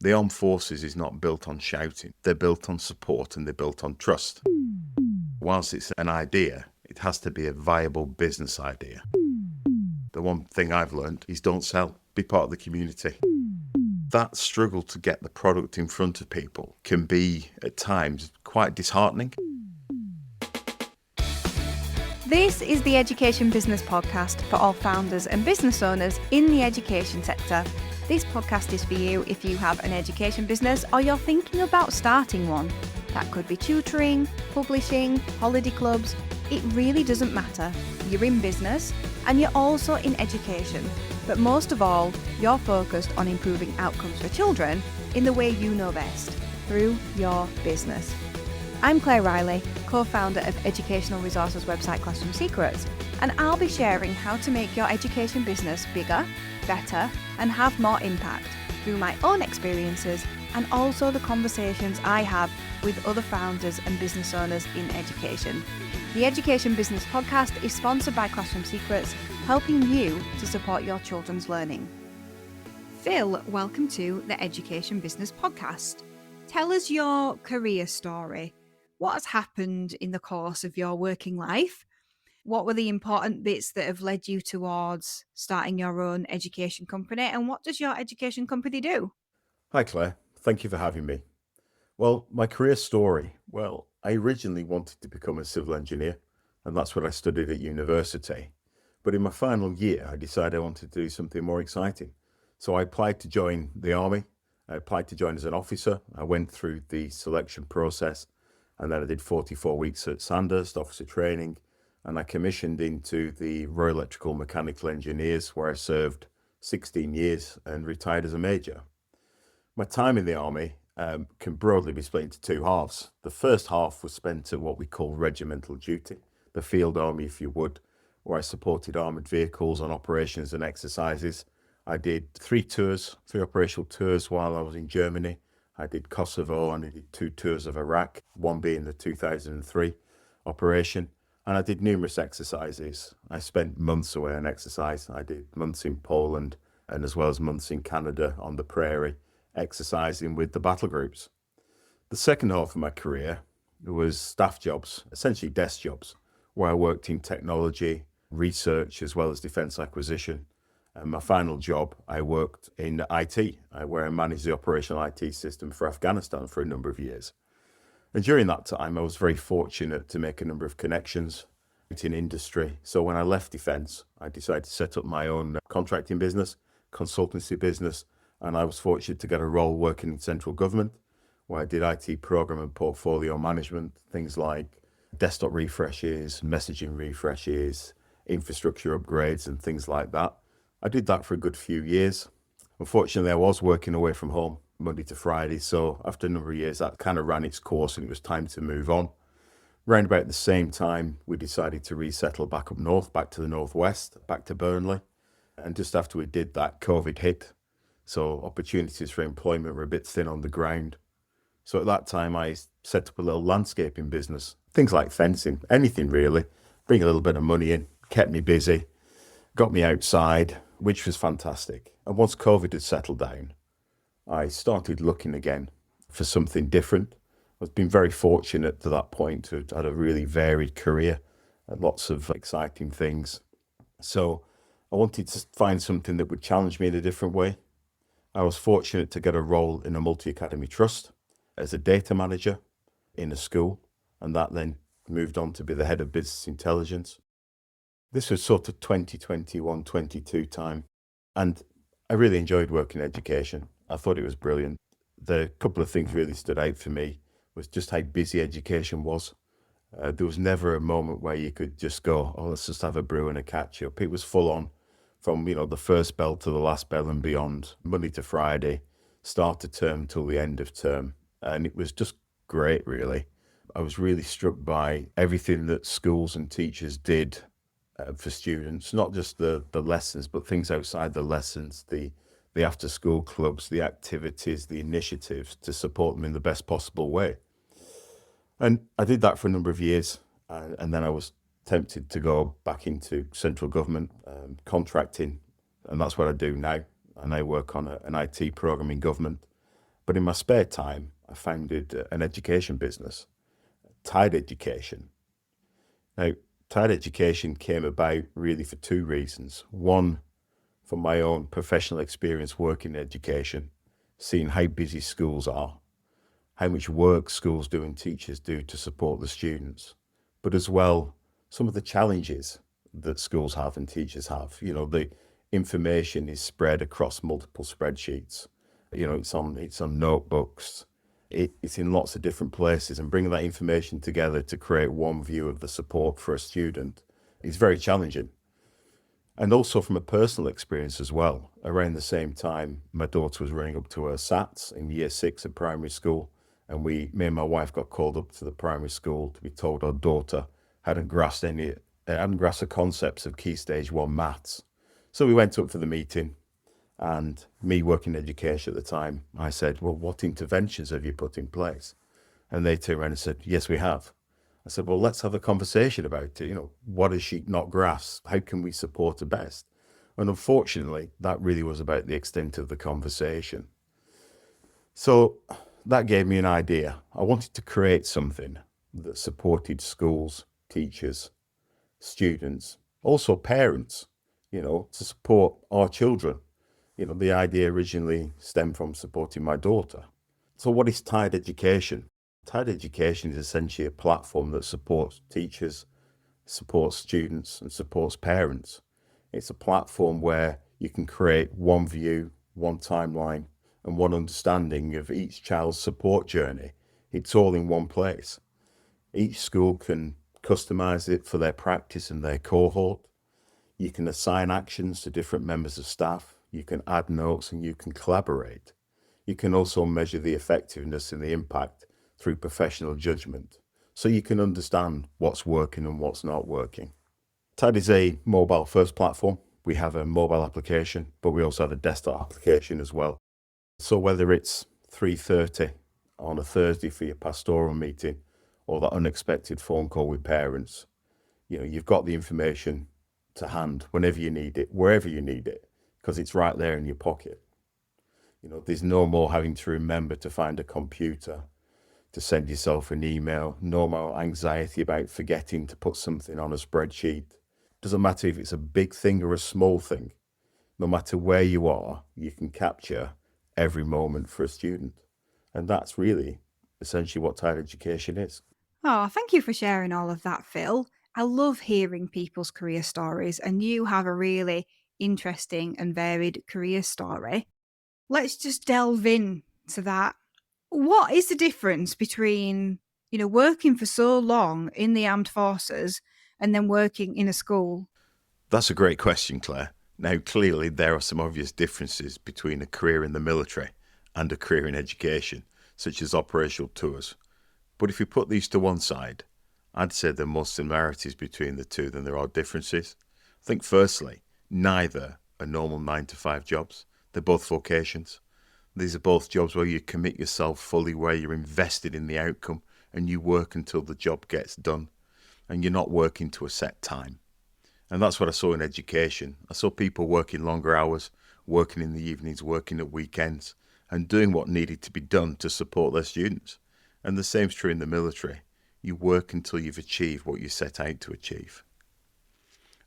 The armed forces is not built on shouting. They're built on support and they're built on trust. Whilst it's an idea, it has to be a viable business idea. The one thing I've learned is don't sell, be part of the community. That struggle to get the product in front of people can be, at times, quite disheartening. This is the Education Business Podcast for all founders and business owners in the education sector. This podcast is for you if you have an education business or you're thinking about starting one. That could be tutoring, publishing, holiday clubs. It really doesn't matter. You're in business and you're also in education. But most of all, you're focused on improving outcomes for children in the way you know best, through your business. I'm Claire Riley, co-founder of educational resources website Classroom Secrets, and I'll be sharing how to make your education business bigger, better, and have more impact through my own experiences and also the conversations I have with other founders and business owners in education. The Education Business Podcast is sponsored by Classroom Secrets, helping you to support your children's learning. Phil, welcome to the Education Business Podcast. Tell us your career story. What has happened in the course of your working life? What were the important bits that have led you towards starting your own education company? And what does your education company do? Hi Claire, thank you for having me. Well, my career story. I originally wanted to become a civil engineer, and that's what I studied at university. But in my final year, I decided I wanted to do something more exciting. So I applied to join the army. I applied to join as an officer. I went through the selection process, and then I did 44 weeks at Sandhurst, officer training, and I commissioned into the Royal Electrical Mechanical Engineers, where I served 16 years and retired as a major. My time in the army can broadly be split into two halves. The first half was spent at what we call regimental duty, the field army, if you would, where I supported armoured vehicles on operations and exercises. I did three operational tours while I was in Germany. I did Kosovo and I did 2 tours of Iraq, one being the 2003 operation. And I did numerous exercises. I spent months away on exercise. I did months in Poland and as well as months in Canada on the prairie, exercising with the battle groups. The second half of my career was staff jobs, essentially desk jobs, where I worked in technology, research, as well as defence acquisition. And my final job, I worked in IT, where I managed the operational IT system for Afghanistan for a number of years. And during that time, I was very fortunate to make a number of connections in industry. So when I left defence, I decided to set up my own contracting business, consultancy business, and I was fortunate to get a role working in central government, where I did IT program and portfolio management, things like desktop refreshes, messaging refreshes, infrastructure upgrades, and things like that. I did that for a good few years. Unfortunately, I was working away from home Monday to Friday, so after a number of years, that kind of ran its course and it was time to move on. Around about the same time, we decided to resettle back up north, back to the northwest, back to Burnley. And just after we did that, COVID hit. So opportunities for employment were a bit thin on the ground. So at that time, I set up a little landscaping business, things like fencing, anything really, bring a little bit of money in, kept me busy, got me outside, which was fantastic. And once COVID had settled down, I started looking again for something different. I've been very fortunate to that point to have had a really varied career and lots of exciting things. So I wanted to find something that would challenge me in a different way. I was fortunate to get a role in a multi-academy trust as a data manager in a school, and that then moved on to be the head of business intelligence. This was sort of 2021, 22 time, and I really enjoyed working in education. I thought it was brilliant. The couple of things really stood out for me was just how busy education was. There was never a moment where you could just go, oh, let's just have a brew and a catch up. It was full on from, the first bell to the last bell and beyond, Monday to Friday, start of term till the end of term. And it was just great, really. I was really struck by everything that schools and teachers did for students, not just the lessons, but things outside the lessons, the after school clubs, the activities, the initiatives to support them in the best possible way. And I did that for a number of years. And then I was tempted to go back into central government contracting. And that's what I do now. And I work on an IT program in government. But in my spare time, I founded an education business, Tide Education. Now, Tide Education came about really for two reasons. One, from my own professional experience working in education, seeing how busy schools are, how much work schools do and teachers do to support the students, but as well, some of the challenges that schools have and teachers have. The information is spread across multiple spreadsheets. It's on notebooks. It's in lots of different places, and bringing that information together to create one view of the support for a student is very challenging. And also from a personal experience as well, around the same time, my daughter was running up to her SATs in year 6 at primary school. And me and my wife got called up to the primary school to be told our daughter hadn't grasped the concepts of Key Stage 1 maths. So we went up for the meeting, and me working in education at the time, I said, well, what interventions have you put in place? And they turned around and said, yes, we have. I said, well, let's have a conversation about it. What has she not grasped? How can we support her best? And unfortunately, that really was about the extent of the conversation. So that gave me an idea. I wanted to create something that supported schools, teachers, students, also parents, to support our children. The idea originally stemmed from supporting my daughter. So what is Tide Education? Tide Education is essentially a platform that supports teachers, supports students, and supports parents. It's a platform where you can create one view, one timeline, and one understanding of each child's support journey. It's all in one place. Each school can customize it for their practice and their cohort. You can assign actions to different members of staff. You can add notes and you can collaborate. You can also measure the effectiveness and the impact through professional judgment, so you can understand what's working and what's not working. Tide is a mobile-first platform. We have a mobile application, but we also have a desktop application as well. So whether it's 3:30 on a Thursday for your pastoral meeting or that unexpected phone call with parents, you've got the information to hand whenever you need it, wherever you need it, because it's right there in your pocket. There's no more having to remember to find a computer, to send yourself an email, no more anxiety about forgetting to put something on a spreadsheet. Doesn't matter if it's a big thing or a small thing. No matter where you are, you can capture every moment for a student. And that's really essentially what Tide Education is. Oh, thank you for sharing all of that, Phil. I love hearing people's career stories, and you have a really interesting and varied career story. Let's just delve into that. What is the difference between, working for so long in the armed forces and then working in a school? That's a great question, Claire. Now, clearly, there are some obvious differences between a career in the military and a career in education, such as operational tours. But if you put these to one side, I'd say there are more similarities between the two than there are differences. I think, firstly, neither are normal 9-to-5 jobs. They're both vocations. These are both jobs where you commit yourself fully, where you're invested in the outcome and you work until the job gets done, and you're not working to a set time. And that's what I saw in education. I saw people working longer hours, working in the evenings, working at weekends, and doing what needed to be done to support their students. And the same's true in the military. You work until you've achieved what you set out to achieve.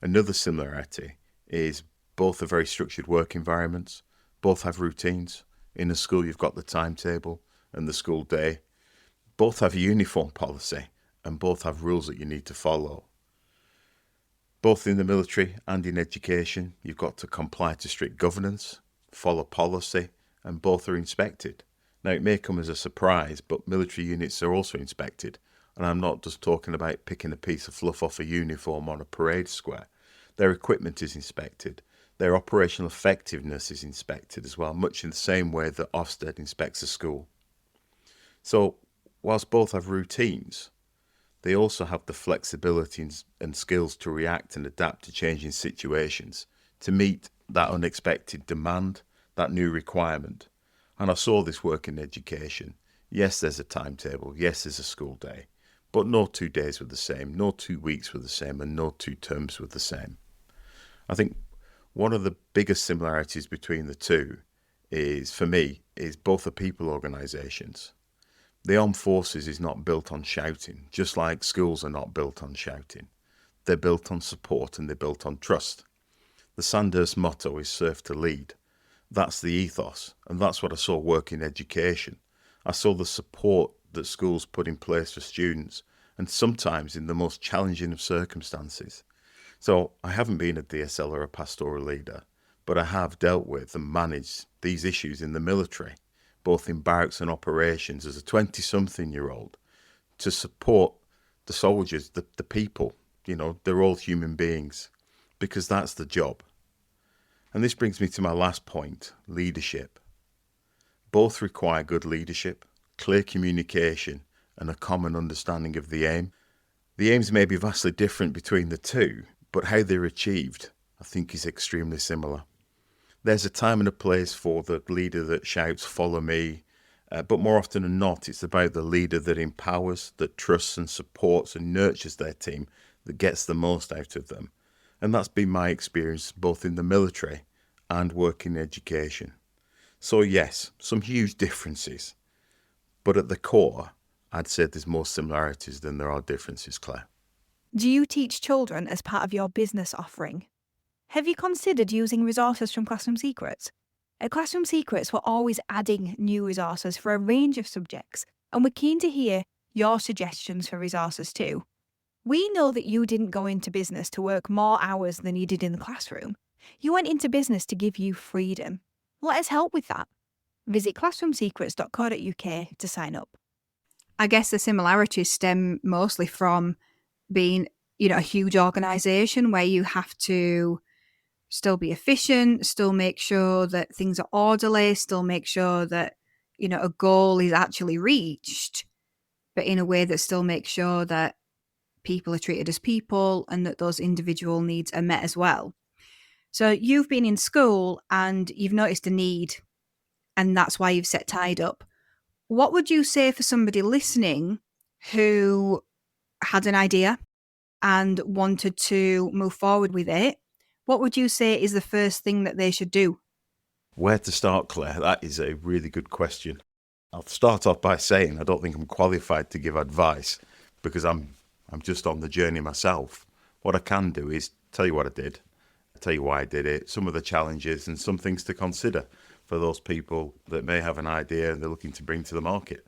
Another similarity is both are very structured work environments, both have routines. In a school, you've got the timetable and the school day. Both have a uniform policy and both have rules that you need to follow. Both in the military and in education, you've got to comply to strict governance, follow policy, and both are inspected. Now, it may come as a surprise, but military units are also inspected. And I'm not just talking about picking a piece of fluff off a uniform on a parade square. Their equipment is inspected. Their operational effectiveness is inspected as well, much in the same way that Ofsted inspects a school. So, whilst both have routines, they also have the flexibility and skills to react and adapt to changing situations, to meet that unexpected demand, that new requirement. And I saw this work in education. Yes, there's a timetable. Yes, there's a school day. But no 2 days were the same, no 2 weeks were the same, and no 2 terms were the same. I think one of the biggest similarities between the two for me, is both are people organisations. The armed forces is not built on shouting, just like schools are not built on shouting. They're built on support and they're built on trust. The Sandhurst motto is serve to lead. That's the ethos, and that's what I saw work in education. I saw the support that schools put in place for students, and sometimes in the most challenging of circumstances. So I haven't been a DSL or a pastoral leader, but I have dealt with and managed these issues in the military, both in barracks and operations as a 20-something-year-old, to support the soldiers, the people. They're all human beings, because that's the job. And this brings me to my last point, leadership. Both require good leadership, clear communication, and a common understanding of the aim. The aims may be vastly different between the two, but how they're achieved, I think, is extremely similar. There's a time and a place for the leader that shouts, follow me, but more often than not, it's about the leader that empowers, that trusts and supports and nurtures their team, that gets the most out of them. And that's been my experience both in the military and working in education. So yes, some huge differences, but at the core, I'd say there's more similarities than there are differences, Claire. Do you teach children as part of your business offering? Have you considered using resources from Classroom Secrets? At Classroom Secrets, we're always adding new resources for a range of subjects, and we're keen to hear your suggestions for resources too. We know that you didn't go into business to work more hours than you did in the classroom. You went into business to give you freedom. Let us help with that. Visit classroomsecrets.co.uk to sign up. I guess the similarities stem mostly from being, a huge organisation where you have to still be efficient, still make sure that things are orderly, still make sure that, a goal is actually reached, but in a way that still makes sure that people are treated as people and that those individual needs are met as well. So you've been in school and you've noticed a need, and that's why you've set Tied Up. What would you say for somebody listening who had an idea and wanted to move forward with it? What would you say is the first thing that they should do? Where to start, Claire? That is a really good question. I'll start off by saying I don't think I'm qualified to give advice because I'm just on the journey myself. What I can do is tell you what I did, tell you why I did it, some of the challenges and some things to consider for those people that may have an idea and they're looking to bring to the market.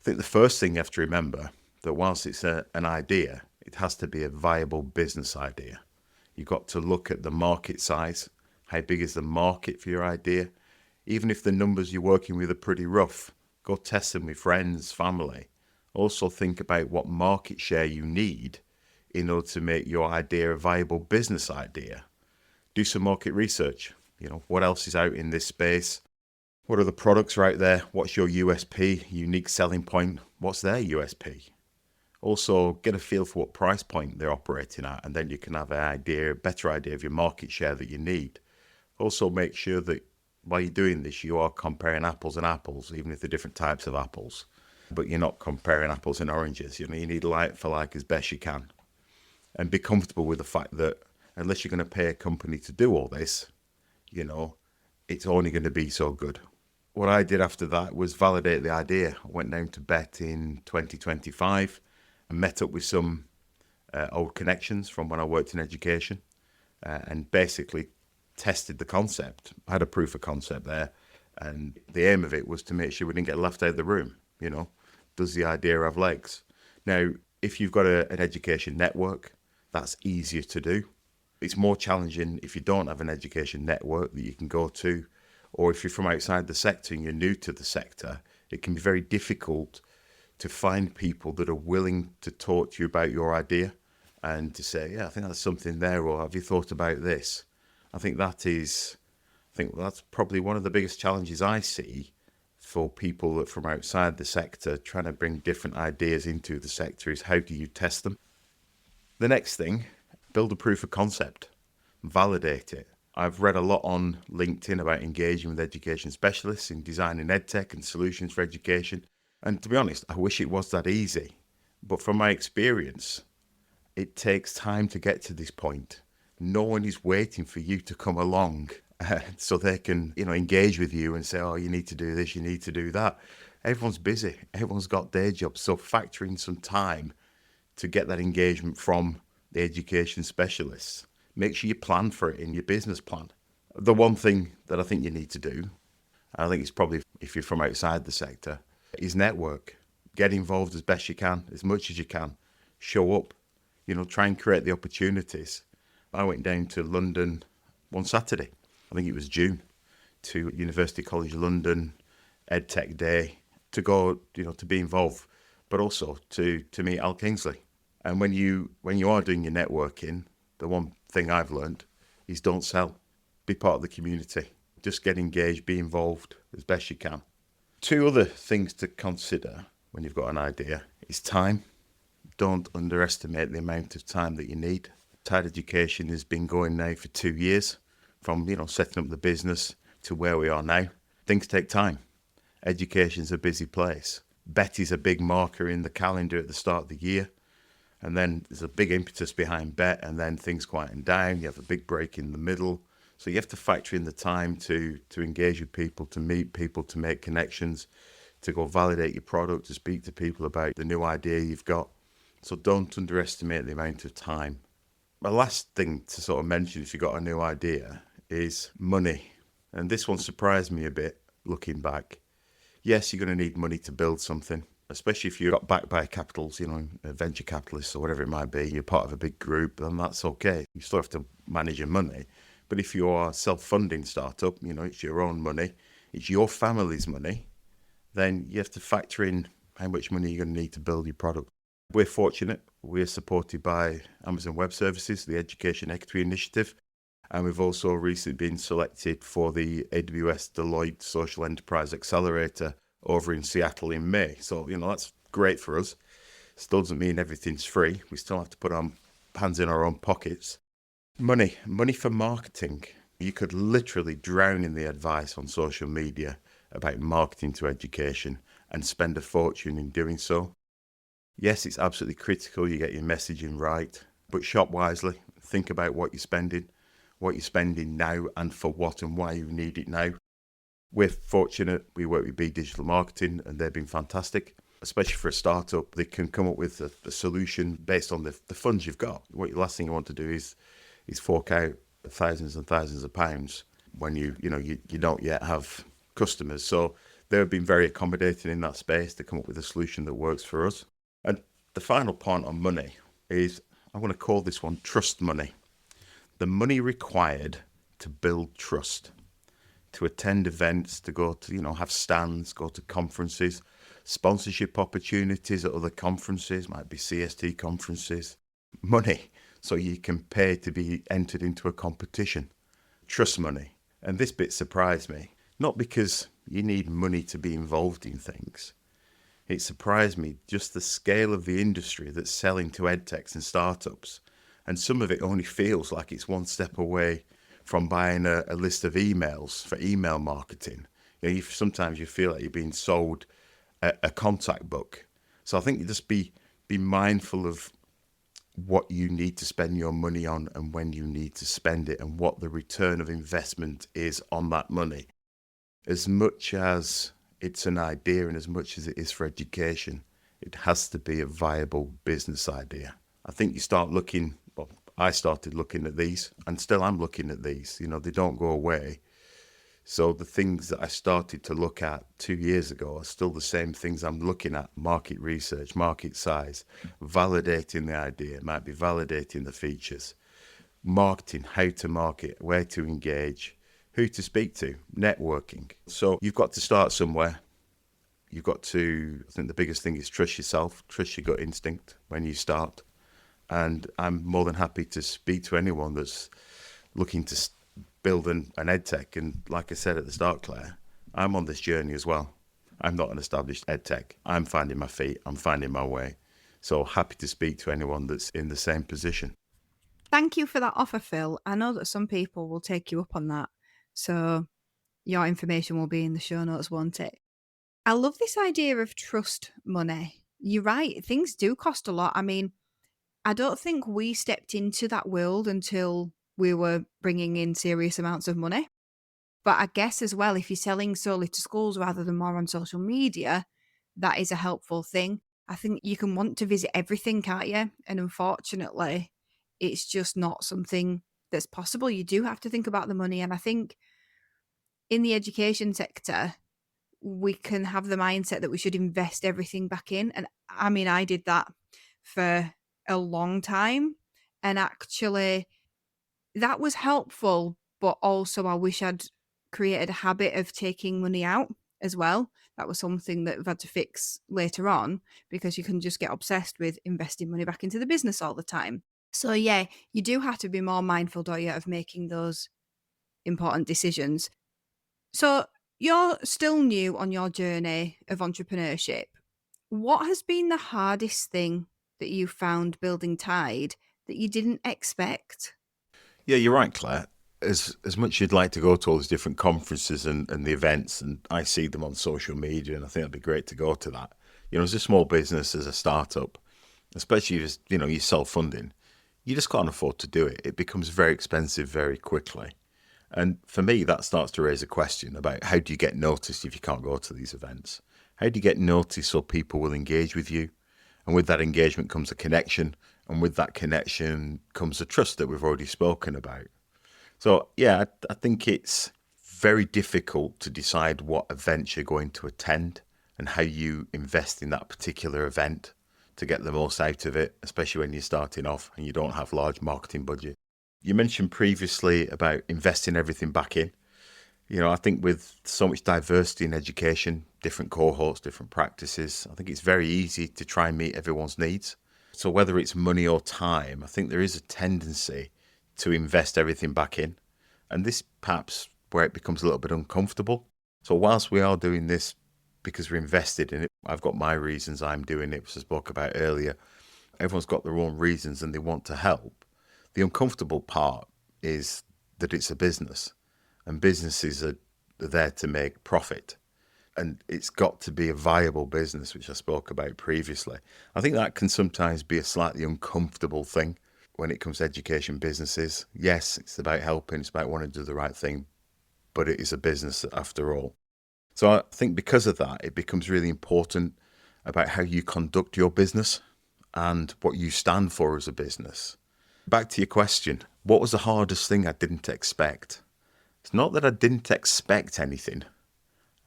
I think the first thing you have to remember that whilst it's an idea, it has to be a viable business idea. You've got to look at the market size. How big is the market for your idea? Even if the numbers you're working with are pretty rough, go test them with friends, family. Also think about what market share you need in order to make your idea a viable business idea. Do some market research. What else is out in this space? What are the products right there? What's your USP, unique selling point? What's their USP? Also, get a feel for what price point they're operating at, and then you can have a better idea of your market share that you need. Also, make sure that while you're doing this, you are comparing apples and apples, even if they're different types of apples. But you're not comparing apples and oranges. You need like for like as best you can. And be comfortable with the fact that unless you're going to pay a company to do all this, it's only going to be so good. What I did after that was validate the idea. I went down to BET in 2025 and met up with some old connections from when I worked in education and basically tested the concept. I had a proof of concept there, and the aim of it was to make sure we didn't get left out of the room. Does the idea have legs? Now, if you've got an education network, that's easier to do. It's more challenging if you don't have an education network that you can go to, or if you're from outside the sector and you're new to the sector, it can be very difficult to find people that are willing to talk to you about your idea and to say, yeah, I think that's something there, or have you thought about this? I think that's probably one of the biggest challenges I see for people that from outside the sector trying to bring different ideas into the sector is how do you test them? The next thing, build a proof of concept, validate it. I've read a lot on LinkedIn about engaging with education specialists in designing edtech and solutions for education. And to be honest, I wish it was that easy. But from my experience, it takes time to get to this point. No one is waiting for you to come along so they can, engage with you and say, oh, you need to do this, you need to do that. Everyone's busy. Everyone's got day jobs. So factor in some time to get that engagement from the education specialists. Make sure you plan for it in your business plan. The one thing that I think you need to do, I think it's probably if you're from outside the sector, is network. Get involved as best you can, as much as you can. Show up, try and create the opportunities. I went down to London one Saturday, I think it was June, to University College London EdTech Day to go, to be involved, but also to meet Al Kingsley. And when you are doing your networking, the one thing I've learned is don't sell. Be part of the community. Just get engaged, be involved as best you can. Two other things to consider when you've got an idea is time. Don't underestimate the amount of time that you need. Tide Education has been going now for 2 years, from setting up the business to where we are now. Things take time. Education's a busy place. Bet is a big marker in the calendar at the start of the year. And then there's a big impetus behind Bet, and then things quieten down. You have a big break in the middle. So you have to factor in the time to engage with people, to meet people, to make connections, to go validate your product, to speak to people about the new idea you've got. So don't underestimate the amount of time. My last thing to sort of mention if you've got a new idea is money. And this one surprised me a bit looking back. Yes, you're going to need money to build something, especially if you're got backed by capitals, venture capitalists or whatever it might be. You're part of a big group, then that's okay. You still have to manage your money. But if you are a self-funding startup, it's your own money, it's your family's money, then you have to factor in how much money you're going to need to build your product. We're fortunate. We're supported by Amazon Web Services, the Education Equity Initiative, and we've also recently been selected for the AWS Deloitte Social Enterprise Accelerator over in Seattle in May. So, that's great for us. Still doesn't mean everything's free. We still have to put our hands in our own pockets. Money for marketing. You could literally drown in the advice on social media about marketing to education and spend a fortune in doing so. Yes, it's absolutely critical you get your messaging right, but shop wisely. Think about what you're spending now and for what and why you need it now. We're fortunate. We work with B Digital Marketing and they've been fantastic, especially for a startup. They can come up with a solution based on the funds you've got. What the last thing you want to do is fork out thousands and thousands of pounds when you don't yet have customers. So they've been very accommodating in that space to come up with a solution that works for us. And the final point on money is, I want to call this one trust money. The money required to build trust, to attend events, to go to, have stands, go to conferences, sponsorship opportunities at other conferences, might be CST conferences, money so you can pay to be entered into a competition, trust money. And this bit surprised me, not because you need money to be involved in things. It surprised me just the scale of the industry that's selling to edtechs and startups. And some of it only feels like it's one step away from buying a list of emails for email marketing. Sometimes you feel like you're being sold a contact book. So I think you just be mindful of what you need to spend your money on and when you need to spend it and what the return of investment is on that money. As much as it's an idea and as much as it is for education, it has to be a viable business idea. I think you start looking, I started looking at these and still am looking at these, they don't go away. So the things that I started to look at 2 years ago are still the same things I'm looking at: market research, market size, validating the idea, might be validating the features, marketing, how to market, where to engage, who to speak to, networking. So you've got to start somewhere. You've got to, I think the biggest thing is trust yourself, trust your gut instinct when you start. And I'm more than happy to speak to anyone that's looking to build an edtech. And like I said at the start, Claire, I'm on this journey as well. I'm not an established edtech. I'm finding my feet. I'm finding my way. So happy to speak to anyone that's in the same position. Thank you for that offer, Phil. I know that some people will take you up on that. So your information will be in the show notes, won't it? I love this idea of trust money. You're right. Things do cost a lot. I mean, I don't think we stepped into that world until we were bringing in serious amounts of money. But I guess as well, if you're selling solely to schools rather than more on social media, that is a helpful thing. I think you can want to visit everything, can't you? And unfortunately, it's just not something that's possible. You do have to think about the money. And I think in the education sector, we can have the mindset that we should invest everything back in. And I mean, I did that for a long time. And actually, that was helpful, but also I wish I'd created a habit of taking money out as well. That was something that we've had to fix later on because you can just get obsessed with investing money back into the business all the time. So yeah, you do have to be more mindful, don't you, of making those important decisions. So you're still new on your journey of entrepreneurship. What has been the hardest thing that you found building Tide that you didn't expect? Yeah, you're right, Claire. As much as you'd like to go to all these different conferences and the events, and I see them on social media, and I think it'd be great to go to that. As a small business, as a startup, especially as you're self-funding, you just can't afford to do it. It becomes very expensive very quickly. And for me, that starts to raise a question about how do you get noticed if you can't go to these events? How do you get noticed so people will engage with you? And with that engagement comes a connection. And with that connection comes the trust that we've already spoken about. So, yeah, I think it's very difficult to decide what events you're going to attend and how you invest in that particular event to get the most out of it, especially when you're starting off and you don't have large marketing budget. You mentioned previously about investing everything back in. I think with so much diversity in education, different cohorts, different practices, I think it's very easy to try and meet everyone's needs. So whether it's money or time, I think there is a tendency to invest everything back in. And this perhaps where it becomes a little bit uncomfortable. So whilst we are doing this because we're invested in it, I've got my reasons I'm doing it, which I spoke about earlier. Everyone's got their own reasons and they want to help. The uncomfortable part is that it's a business and businesses are there to make profit. And it's got to be a viable business, which I spoke about previously. I think that can sometimes be a slightly uncomfortable thing when it comes to education businesses. Yes, it's about helping, it's about wanting to do the right thing, but it is a business after all. So I think because of that, it becomes really important about how you conduct your business and what you stand for as a business. Back to your question, what was the hardest thing I didn't expect? It's not that I didn't expect anything.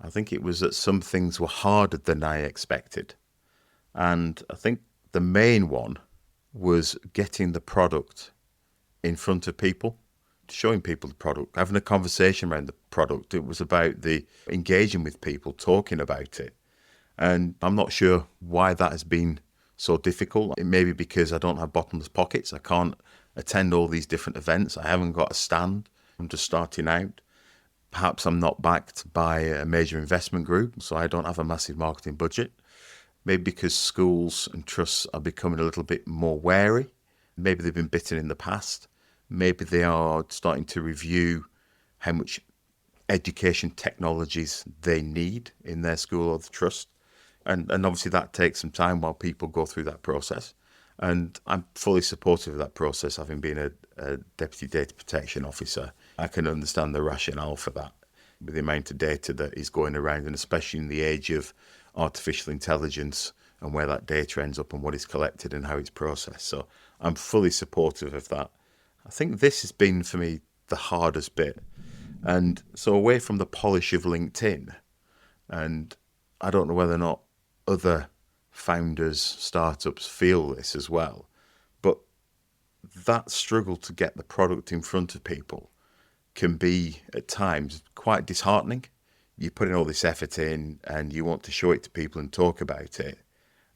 I think it was that some things were harder than I expected. And I think the main one was getting the product in front of people, showing people the product, having a conversation around the product. It was about the engaging with people, talking about it. And I'm not sure why that has been so difficult. It may be because I don't have bottomless pockets. I can't attend all these different events. I haven't got a stand. I'm just starting out. Perhaps I'm not backed by a major investment group, so I don't have a massive marketing budget. Maybe because schools and trusts are becoming a little bit more wary. Maybe they've been bitten in the past. Maybe they are starting to review how much education technologies they need in their school or the trust. And obviously that takes some time while people go through that process. And I'm fully supportive of that process, having been a Deputy Data Protection Officer. I can understand the rationale for that, with the amount of data that is going around, and especially in the age of artificial intelligence and where that data ends up and what is collected and how it's processed. So I'm fully supportive of that. I think this has been, for me, the hardest bit. And so away from the polish of LinkedIn, and I don't know whether or not other founders, startups feel this as well, but that struggle to get the product in front of people can be at times quite disheartening. You put in all this effort in and you want to show it to people and talk about it.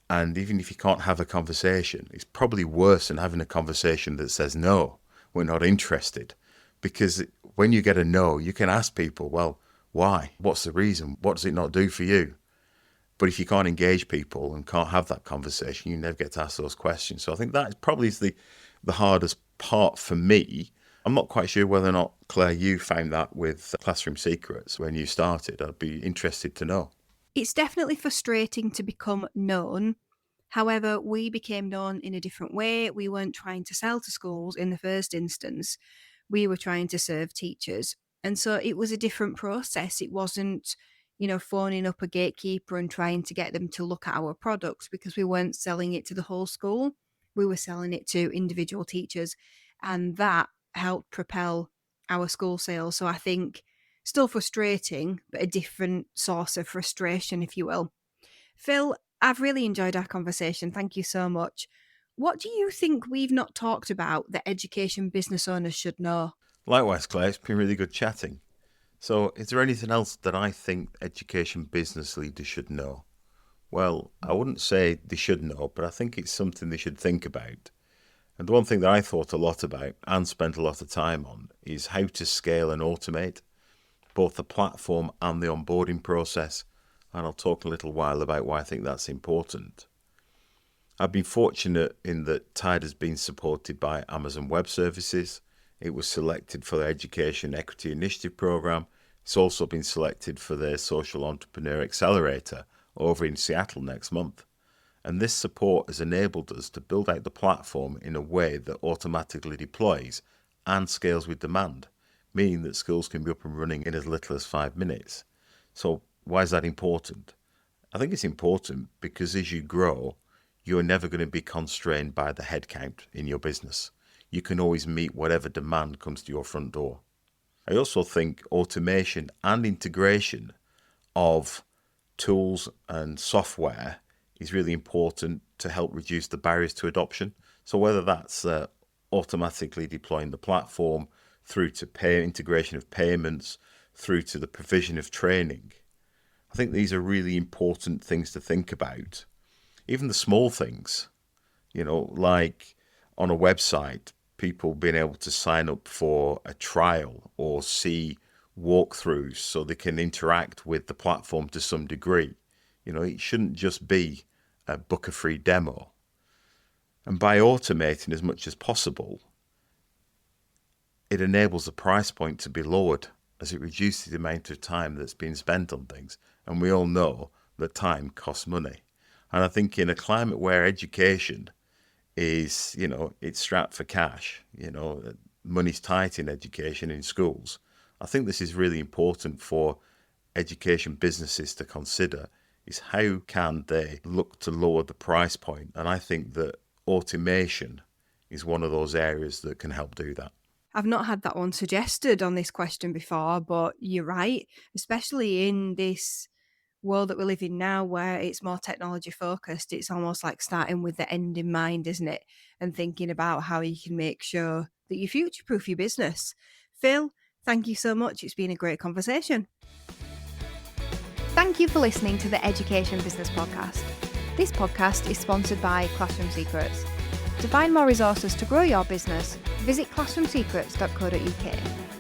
And even if you can't have a conversation, it's probably worse than having a conversation that says, no, we're not interested. Because when you get a no, you can ask people, well, why? What's the reason? What does it not do for you? But if you can't engage people and can't have that conversation, you never get to ask those questions. So I think that probably is the hardest part for me. I'm not quite sure whether or not, Claire, you found that with Classroom Secrets when you started. I'd be interested to know. It's definitely frustrating to become known. However, we became known in a different way. We weren't trying to sell to schools in the first instance. We were trying to serve teachers. And so it was a different process. It wasn't, phoning up a gatekeeper and trying to get them to look at our products, because we weren't selling it to the whole school. We were selling it to individual teachers. And that helped propel our school sales. So I think still frustrating, but a different source of frustration, if you will. Phil, I've really enjoyed our conversation. Thank you so much. What do you think we've not talked about that education business owners should know? Likewise, Claire, it's been really good chatting. So, is there anything else that I think education business leaders should know? Well, I wouldn't say they should know, but I think it's something they should think about. And the one thing that I thought a lot about and spent a lot of time on is how to scale and automate both the platform and the onboarding process. And I'll talk a little while about why I think that's important. I've been fortunate in that Tide has been supported by Amazon Web Services. It was selected for their Education Equity Initiative program. It's also been selected for their Social Entrepreneur Accelerator over in Seattle next month. And this support has enabled us to build out the platform in a way that automatically deploys and scales with demand, meaning that schools can be up and running in as little as 5 minutes. So why is that important? I think it's important because as you grow, you're never going to be constrained by the headcount in your business. You can always meet whatever demand comes to your front door. I also think automation and integration of tools and software is really important to help reduce the barriers to adoption. So whether that's automatically deploying the platform, through to integration of payments, through to the provision of training, I think these are really important things to think about. Even the small things, like on a website, people being able to sign up for a trial or see walkthroughs so they can interact with the platform to some degree. It shouldn't just be a book a free demo. And by automating as much as possible, it enables the price point to be lowered as it reduces the amount of time that's being spent on things. And we all know that time costs money. And I think in a climate where education is, it's strapped for cash, money's tight in education in schools, I think this is really important for education businesses to consider, is how can they look to lower the price point? And I think that automation is one of those areas that can help do that. I've not had that one suggested on this question before, but you're right, especially in this world that we live in now where it's more technology focused. It's almost like starting with the end in mind, isn't it? And thinking about how you can make sure that you future-proof your business. Phil, thank you so much. It's been a great conversation. Thank you for listening to the Education Business Podcast. This podcast is sponsored by Classroom Secrets. To find more resources to grow your business, visit classroomsecrets.co.uk.